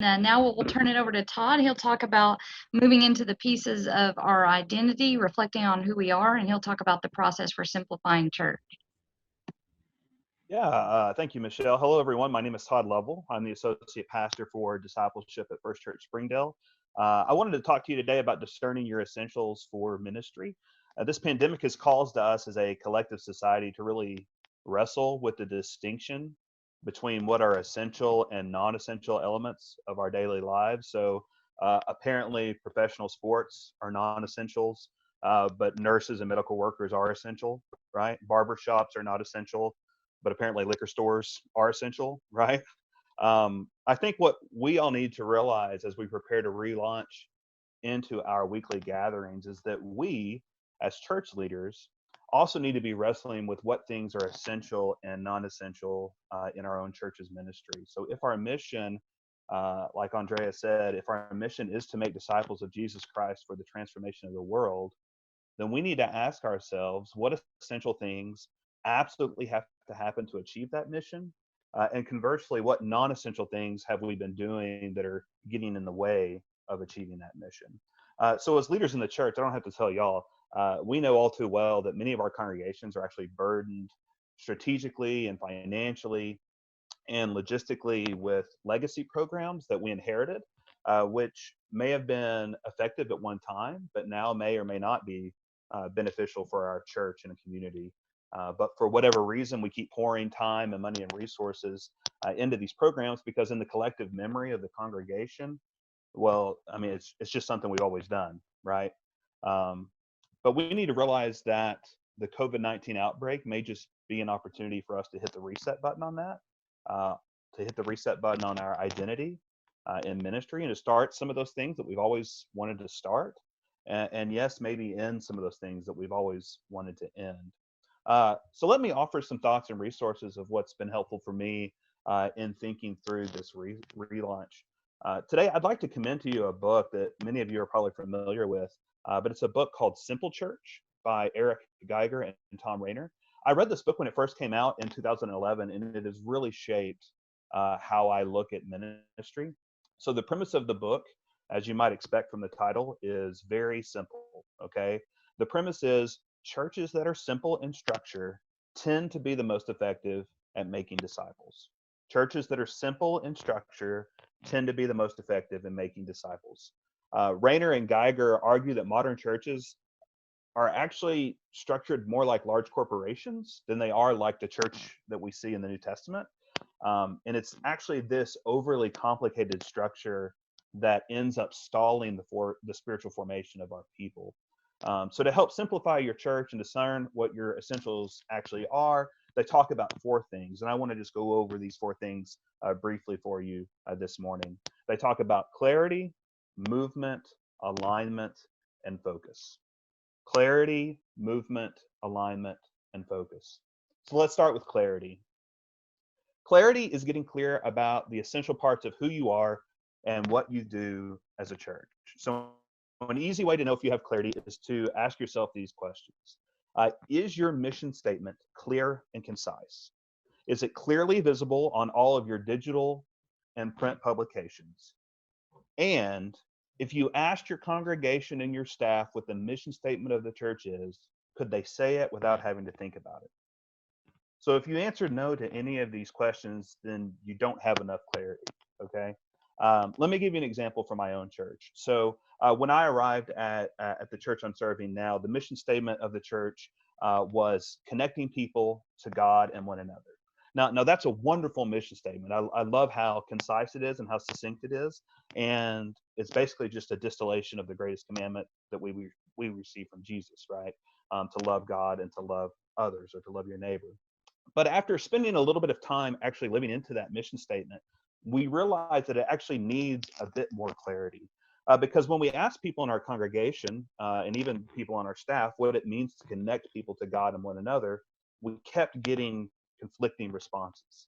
Now we'll turn it over to Todd. He'll talk about moving into the pieces of our identity, reflecting on who we are, and he'll talk about the process for simplifying church. Yeah, thank you, Michelle. Hello, everyone. My name is Todd Lovell. I'm the Associate Pastor for Discipleship at First Church Springdale. I wanted to talk to you today about discerning your essentials for ministry. This pandemic has caused us as a collective society to really wrestle with the distinction between what are essential and non-essential elements of our daily lives. So apparently professional sports are non-essentials, but nurses and medical workers are essential, right? Barbershops are not essential, but apparently liquor stores are essential, right? I think what we all need to realize as we prepare to relaunch into our weekly gatherings is that we, as church leaders, also need to be wrestling with what things are essential and non-essential in our own church's ministry. So if our mission, like Andrea said, if our mission is to make disciples of Jesus Christ for the transformation of the world, then we need to ask ourselves what essential things absolutely have to happen to achieve that mission. And conversely, what non essential things have we been doing that are getting in the way of achieving that mission? So, as leaders in the church, I don't have to tell y'all, we know all too well that many of our congregations are actually burdened strategically and financially and logistically with legacy programs that we inherited, which may have been effective at one time, but now may or may not be beneficial for our church and a community. But for whatever reason, we keep pouring time and money and resources into these programs because in the collective memory of the congregation, well, I mean, it's just something we've always done, right? Um, but we need to realize that the COVID-19 outbreak may just be an opportunity for us to hit the reset button on that, uh, to hit the reset button on our identity in ministry and to start some of those things that we've always wanted to start. And yes, maybe end some of those things that we've always wanted to end. So let me offer some thoughts and resources of what's been helpful for me in thinking through this relaunch. Today, I'd like to commend to you a book that many of you are probably familiar with, but it's a book called Simple Church by Eric Geiger and Tom Rainer. I read this book when it first came out in 2011, and it has really shaped how I look at ministry. So the premise of the book, as you might expect from the title, is very simple, okay? The premise is churches that are simple in structure tend to be the most effective at making disciples. Churches that are simple in structure tend to be the most effective in making disciples. Rayner and Geiger argue that modern churches are actually structured more like large corporations than they are like the church that we see in the New Testament. And it's actually this overly complicated structure that ends up stalling the spiritual formation of our people. So to help simplify your church and discern what your essentials actually are, they talk about four things. And I want to just go over these four things briefly for you this morning. They talk about clarity, movement, alignment, and focus. Clarity, movement, alignment, and focus. So let's start with clarity. Clarity is getting clear about the essential parts of who you are and what you do as a church. So an easy way to know if you have clarity is to ask yourself these questions. Is your mission statement clear and concise? Is it clearly visible on all of your digital and print publications? And if you asked your congregation and your staff what the mission statement of the church is, could they say it without having to think about it? So if you answered no to any of these questions, then you don't have enough clarity, okay? Let me give you an example from my own church. So when I arrived at the church I'm serving now, the mission statement of the church was connecting people to God and one another. Now that's a wonderful mission statement. I love how concise it is and how succinct it is. And it's basically just a distillation of the greatest commandment that we receive from Jesus, right? To love God and to love others or to love your neighbor. But after spending a little bit of time actually living into that mission statement, we realized that it actually needs a bit more clarity. Because when we ask people in our congregation and even people on our staff what it means to connect people to God and one another, we kept getting conflicting responses.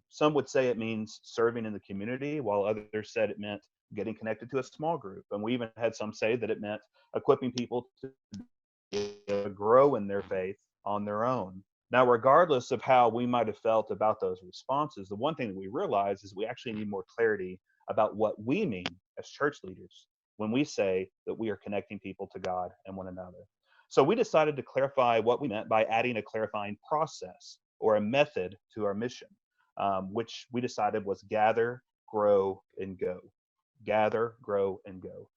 Some would say it means serving in the community, while others said it meant getting connected to a small group. And we even had some say that it meant equipping people to grow in their faith on their own. Now, regardless of how we might have felt about those responses, the one thing that we realize is we actually need more clarity about what we mean as church leaders when we say that we are connecting people to God and one another. So we decided to clarify what we meant by adding a clarifying process or a method to our mission, which we decided was gather, grow, and go. Gather, grow, and go.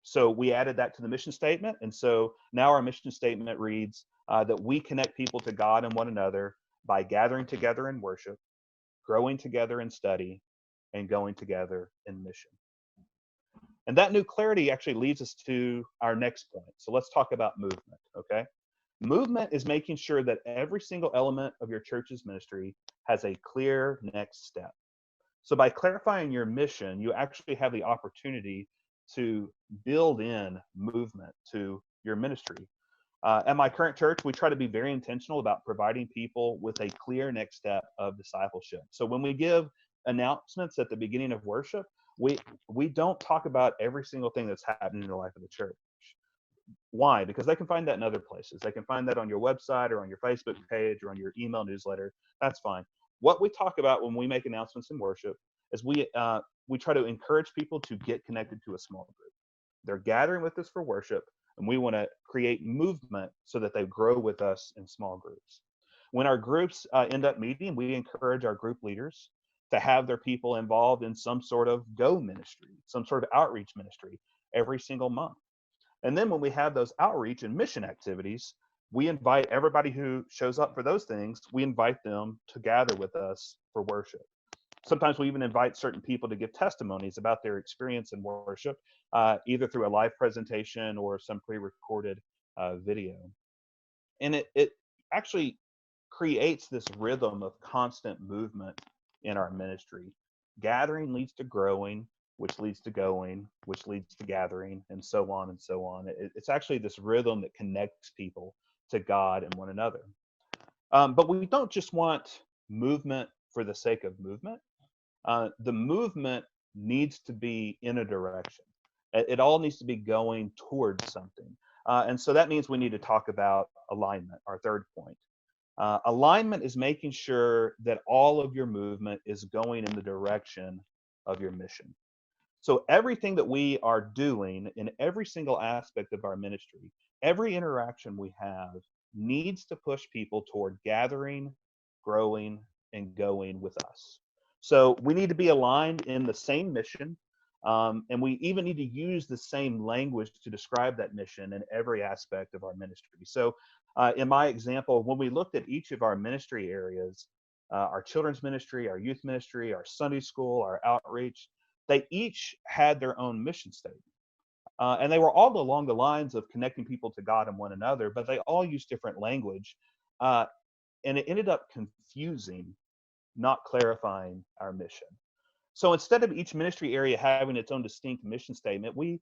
So we added that to the mission statement. And so now our mission statement reads that we connect people to God and one another by gathering together in worship, growing together in study, and going together in mission. And that new clarity actually leads us to our next point. So let's talk about movement, okay? Movement is making sure that every single element of your church's ministry has a clear next step. So by clarifying your mission, you actually have the opportunity to build in movement to your ministry. At my current church, we try to be very intentional about providing people with a clear next step of discipleship. So when we give announcements at the beginning of worship, we don't talk about every single thing that's happening in the life of the church. Why? Because they can find that in other places. They can find that on your website or on your Facebook page or on your email newsletter. That's fine. What we talk about when we make announcements in worship is we try to encourage people to get connected to a small group. They're gathering with us for worship, and we want to create movement so that they grow with us in small groups. When our groups end up meeting, we encourage our group leaders to have their people involved in some sort of go ministry, some sort of outreach ministry every single month. And then when we have those outreach and mission activities, we invite everybody who shows up for those things, we invite them to gather with us for worship. Sometimes we even invite certain people to give testimonies about their experience in worship, either through a live presentation or some pre-recorded video. And it actually creates this rhythm of constant movement in our ministry. Gathering leads to growing, which leads to going, which leads to gathering, and so on and so on. It's actually this rhythm that connects people to God and one another. But we don't just want movement for the sake of movement. The movement needs to be in a direction. It all needs to be going towards something. And so that means we need to talk about alignment, our third point. Alignment is making sure that all of your movement is going in the direction of your mission. So everything that we are doing in every single aspect of our ministry, every interaction we have needs to push people toward gathering, growing, and going with us. So we need to be aligned in the same mission, and we even need to use the same language to describe that mission in every aspect of our ministry. So in my example, when we looked at each of our ministry areas, our children's ministry, our youth ministry, our Sunday school, our outreach, they each had their own mission statement. And they were all along the lines of connecting people to God and one another, but they all used different language. Uh, and it ended up confusing, not clarifying our mission. So instead of each ministry area having its own distinct mission statement, we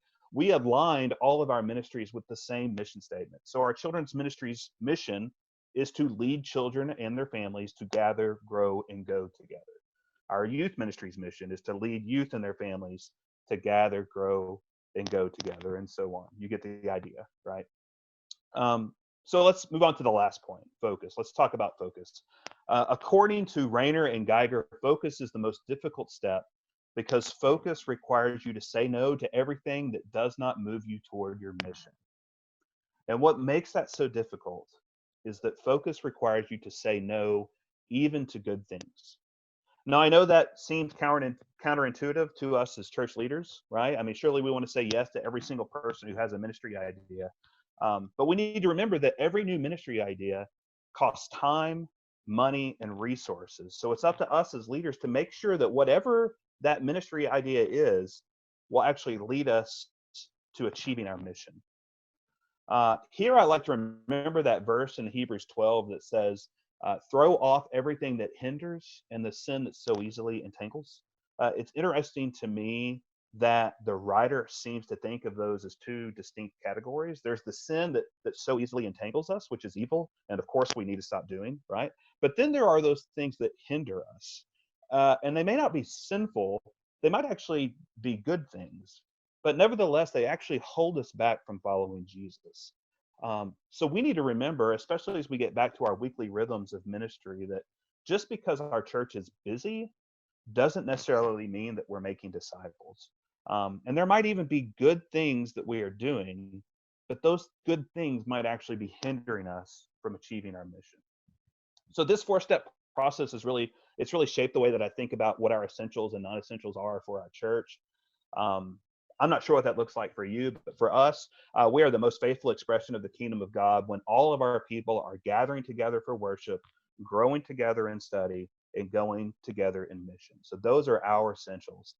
aligned all of our ministries with the same mission statement. So our children's ministry's mission is to lead children and their families to gather, grow, and go together. Our youth ministry's mission is to lead youth and their families to gather, grow, and go together, and so on. You get the idea, right? So let's move on to the last point, focus. Let's talk about focus. According to Rayner and Geiger, focus is the most difficult step because focus requires you to say no to everything that does not move you toward your mission. And what makes that so difficult is that focus requires you to say no even to good things. Now, I know that seems counterintuitive to us as church leaders, right? I mean, surely we want to say yes to every single person who has a ministry idea. But we need to remember that every new ministry idea costs time, money, and resources. So it's up to us as leaders to make sure that whatever that ministry idea is will actually lead us to achieving our mission. Here, I like to remember that verse in Hebrews 12 that says, throw off everything that hinders and the sin that so easily entangles. It's interesting to me that the writer seems to think of those as two distinct categories. There's the sin that so easily entangles us, which is evil, and of course we need to stop doing, right? But then there are those things that hinder us. And they may not be sinful, they might actually be good things. But nevertheless, they actually hold us back from following Jesus. So we need to remember, especially as we get back to our weekly rhythms of ministry, that just because our church is busy doesn't necessarily mean that we're making disciples. And there might even be good things that we are doing, but those good things might actually be hindering us from achieving our mission. So this four-step process is really, it's really shaped the way that I think about what our essentials and non-essentials are for our church. Um, I'm not sure what that looks like for you, but for us, we are the most faithful expression of the kingdom of God when all of our people are gathering together for worship, growing together in study, and going together in mission. So those are our essentials.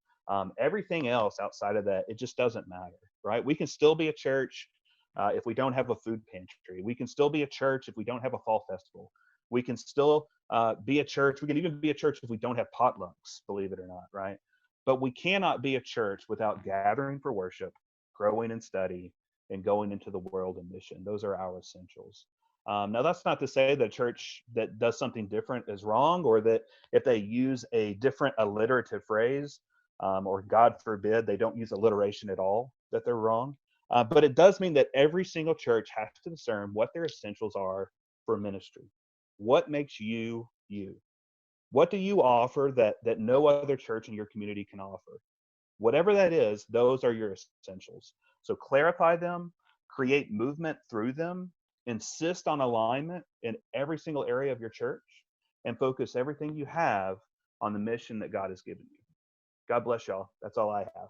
Everything else outside of that, it just doesn't matter, right? We can still be a church if we don't have a food pantry. We can still be a church if we don't have a fall festival. We can still be a church. We can even be a church if we don't have potlucks, believe it or not, right? But we cannot be a church without gathering for worship, growing in study, and going into the world in mission. Those are our essentials. Now, that's not to say that a church that does something different is wrong, or that if they use a different alliterative phrase, or God forbid, they don't use alliteration at all, that they're wrong. But it does mean that every single church has to discern what their essentials are for ministry. What makes you you? What do you offer that no other church in your community can offer? Whatever that is, those are your essentials. So clarify them, create movement through them, insist on alignment in every single area of your church, and focus everything you have on the mission that God has given you. God bless y'all. That's all I have.